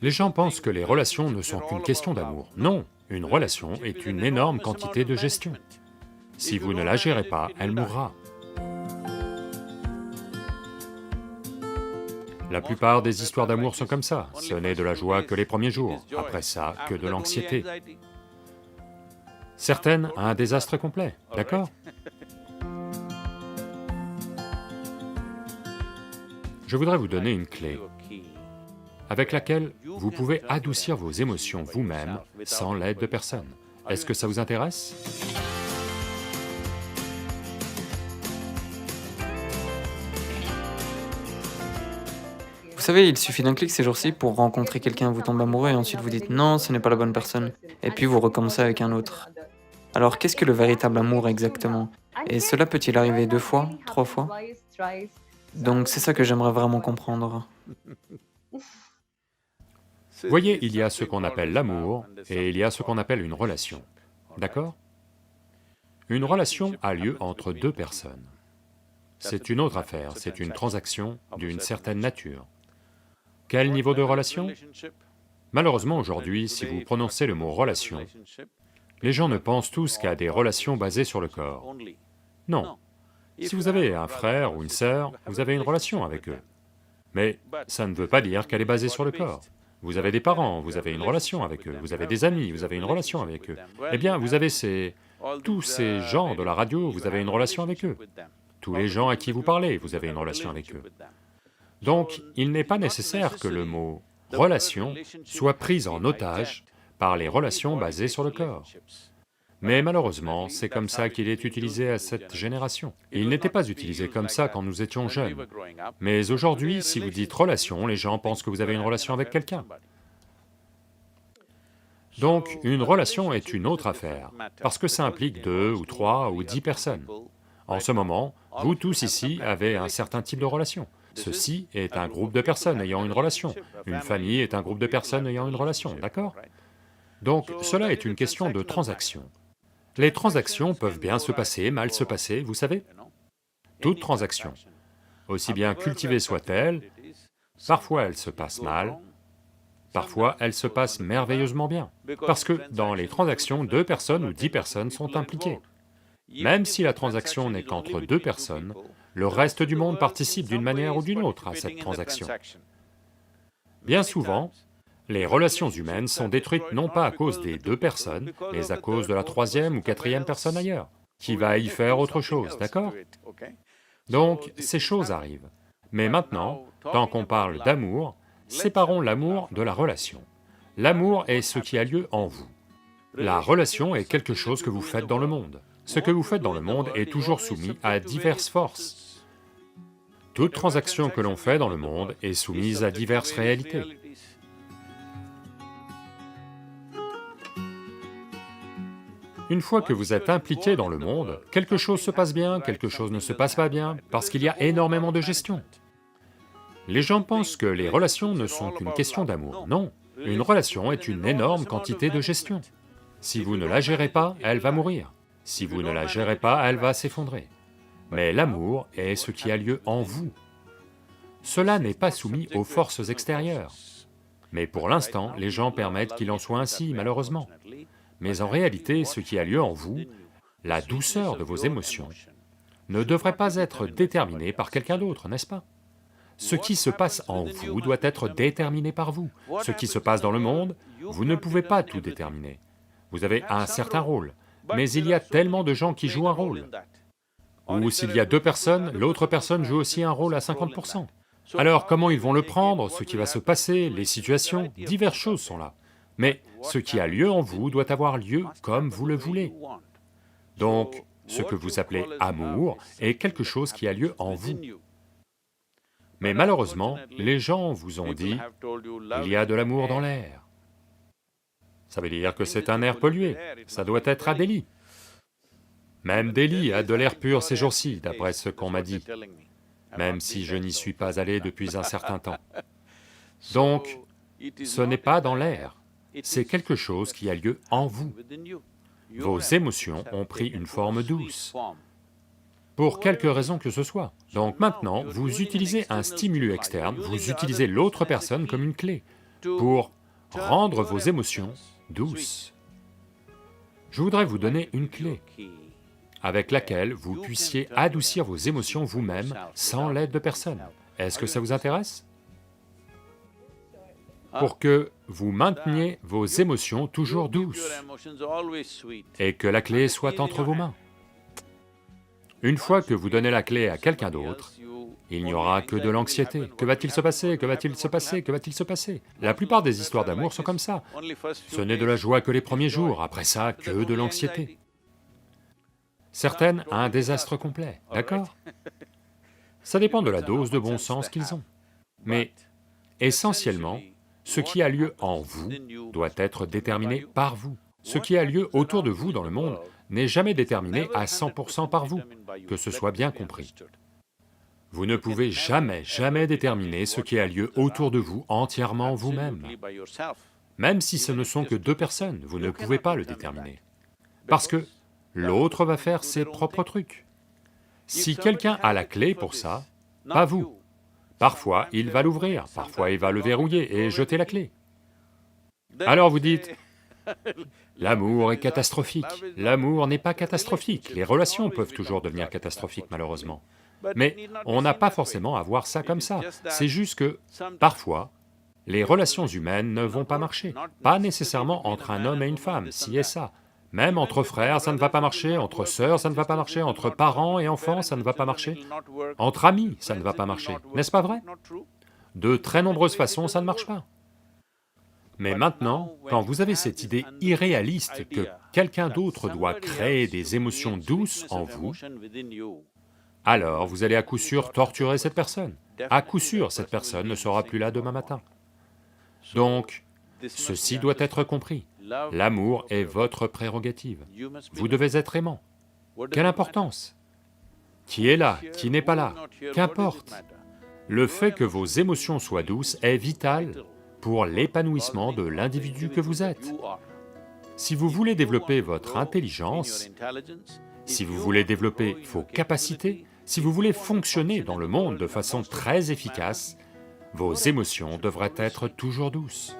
Les gens pensent que les relations ne sont qu'une question d'amour. Non, une relation est une énorme quantité de gestion. Si vous ne la gérez pas, elle mourra. La plupart des histoires d'amour sont comme ça, ce n'est de la joie que les premiers jours, après ça, que de l'anxiété. Certaines, un désastre complet, d'accord? Je voudrais vous donner une clé avec laquelle vous pouvez adoucir vos émotions vous-même sans l'aide de personne. Est-ce que ça vous intéresse? Vous savez, il suffit d'un clic ces jours-ci pour rencontrer quelqu'un, vous tombe amoureux et ensuite vous dites non, ce n'est pas la bonne personne. Et puis vous recommencez avec un autre. Alors qu'est-ce que le véritable amour exactement? Et cela peut-il arriver 2 fois, 3 fois? Donc c'est ça que j'aimerais vraiment comprendre. Voyez, il y a ce qu'on appelle l'amour et il y a ce qu'on appelle une relation, d'accord? Une relation a lieu entre deux personnes. C'est une autre affaire, c'est une transaction d'une certaine nature. Quel niveau de relation? Malheureusement aujourd'hui, si vous prononcez le mot relation, les gens ne pensent tous qu'à des relations basées sur le corps. Non. Si vous avez un frère ou une sœur, vous avez une relation avec eux. Mais ça ne veut pas dire qu'elle est basée sur le corps. Vous avez des parents, vous avez une relation avec eux, vous avez des amis, vous avez une relation avec eux. Eh bien, vous avez tous ces gens de la radio, vous avez une relation avec eux. Tous les gens à qui vous parlez, vous avez une relation avec eux. Donc, il n'est pas nécessaire que le mot « relation » soit pris en otage par les relations basées sur le corps. Mais malheureusement, c'est comme ça qu'il est utilisé à cette génération. Il n'était pas utilisé comme ça quand nous étions jeunes. Mais aujourd'hui, si vous dites relation, les gens pensent que vous avez une relation avec quelqu'un. Donc, une relation est une autre affaire, parce que ça implique 2 ou 3 ou 10 personnes. En ce moment, vous tous ici avez un certain type de relation. Ceci est un groupe de personnes ayant une relation. Une famille est un groupe de personnes ayant une relation, d'accord? Donc, cela est une question de transaction. Les transactions peuvent bien se passer, mal se passer, vous savez? Toute transaction, aussi bien cultivée soit-elle, parfois elle se passe mal, parfois elle se passe merveilleusement bien, parce que dans les transactions, 2 personnes ou 10 personnes sont impliquées. Même si la transaction n'est qu'entre 2 personnes, le reste du monde participe d'une manière ou d'une autre à cette transaction. Bien souvent, les relations humaines sont détruites non pas à cause des 2 personnes, mais à cause de la troisième ou quatrième personne ailleurs, qui va y faire autre chose, d'accord? Donc, ces choses arrivent. Mais maintenant, tant qu'on parle d'amour, séparons l'amour de la relation. L'amour est ce qui a lieu en vous. La relation est quelque chose que vous faites dans le monde. Ce que vous faites dans le monde est toujours soumis à diverses forces. Toute transaction que l'on fait dans le monde est soumise à diverses réalités. Une fois que vous êtes impliqué dans le monde, quelque chose se passe bien, quelque chose ne se passe pas bien, parce qu'il y a énormément de gestion. Les gens pensent que les relations ne sont qu'une question d'amour. Non, une relation est une énorme quantité de gestion. Si vous ne la gérez pas, elle va mourir. Si vous ne la gérez pas, elle va s'effondrer. Mais l'amour est ce qui a lieu en vous. Cela n'est pas soumis aux forces extérieures. Mais pour l'instant, les gens permettent qu'il en soit ainsi, malheureusement. Mais en réalité, ce qui a lieu en vous, la douceur de vos émotions, ne devrait pas être déterminé par quelqu'un d'autre, n'est-ce pas? Ce qui se passe en vous doit être déterminé par vous. Ce qui se passe dans le monde, vous ne pouvez pas tout déterminer. Vous avez un certain rôle, mais il y a tellement de gens qui jouent un rôle. Ou s'il y a 2 personnes, l'autre personne joue aussi un rôle à 50%. Alors comment ils vont le prendre, ce qui va se passer, les situations, diverses choses sont là. Mais ce qui a lieu en vous doit avoir lieu comme vous le voulez. Donc, ce que vous appelez amour est quelque chose qui a lieu en vous. Mais malheureusement, les gens vous ont dit, il y a de l'amour dans l'air. Ça veut dire que c'est un air pollué, ça doit être à Delhi. Même Delhi a de l'air pur ces jours-ci, d'après ce qu'on m'a dit, même si je n'y suis pas allé depuis un certain temps. Donc, ce n'est pas dans l'air, c'est quelque chose qui a lieu en vous. Vos émotions ont pris une forme douce, pour quelque raison que ce soit. Donc maintenant, vous utilisez un stimulus externe, vous utilisez l'autre personne comme une clé. pour rendre vos émotions douces. Je voudrais vous donner une clé avec laquelle vous puissiez adoucir vos émotions vous-même sans l'aide de personne. Est-ce que ça vous intéresse? Pour que vous mainteniez vos émotions toujours douces et que la clé soit entre vos mains. Une fois que vous donnez la clé à quelqu'un d'autre, il n'y aura que de l'anxiété. Que va-t-il se passer? Que va-t-il se passer? Que va-t-il se passer? La plupart des histoires d'amour sont comme ça. Ce n'est de la joie que les premiers jours, après ça, que de l'anxiété. Certaines, un désastre complet, d'accord? Ça dépend de la dose de bon sens qu'ils ont. Mais, essentiellement, ce qui a lieu en vous doit être déterminé par vous. Ce qui a lieu autour de vous dans le monde n'est jamais déterminé à 100% par vous, que ce soit bien compris. Vous ne pouvez jamais déterminer ce qui a lieu autour de vous entièrement vous-même. Même si ce ne sont que deux personnes, vous ne pouvez pas le déterminer. Parce que l'autre va faire ses propres trucs. Si quelqu'un a la clé pour ça, pas vous. Parfois, il va l'ouvrir, parfois il va le verrouiller et jeter la clé. Alors vous dites, l'amour est catastrophique. L'amour n'est pas catastrophique, les relations peuvent toujours devenir catastrophiques malheureusement. Mais on n'a pas forcément à voir ça comme ça, c'est juste que, parfois, les relations humaines ne vont pas marcher. Pas nécessairement entre un homme et une femme, ci et ça. Même entre frères, ça ne va pas marcher, entre sœurs, ça ne va pas marcher, entre parents et enfants, ça ne va pas marcher. Entre amis, ça ne va pas marcher, n'est-ce pas vrai? De très nombreuses façons, ça ne marche pas. Mais maintenant, quand vous avez cette idée irréaliste que quelqu'un d'autre doit créer des émotions douces en vous, alors vous allez à coup sûr torturer cette personne. À coup sûr, cette personne ne sera plus là demain matin. Donc, ceci doit être compris. L'amour est votre prérogative. Vous devez être aimant. Quelle importance? Qui est là, qui n'est pas là, qu'importe. Le fait que vos émotions soient douces est vital pour l'épanouissement de l'individu que vous êtes. Si vous voulez développer votre intelligence, si vous voulez développer vos capacités, si vous voulez fonctionner dans le monde de façon très efficace, vos émotions devraient être toujours douces.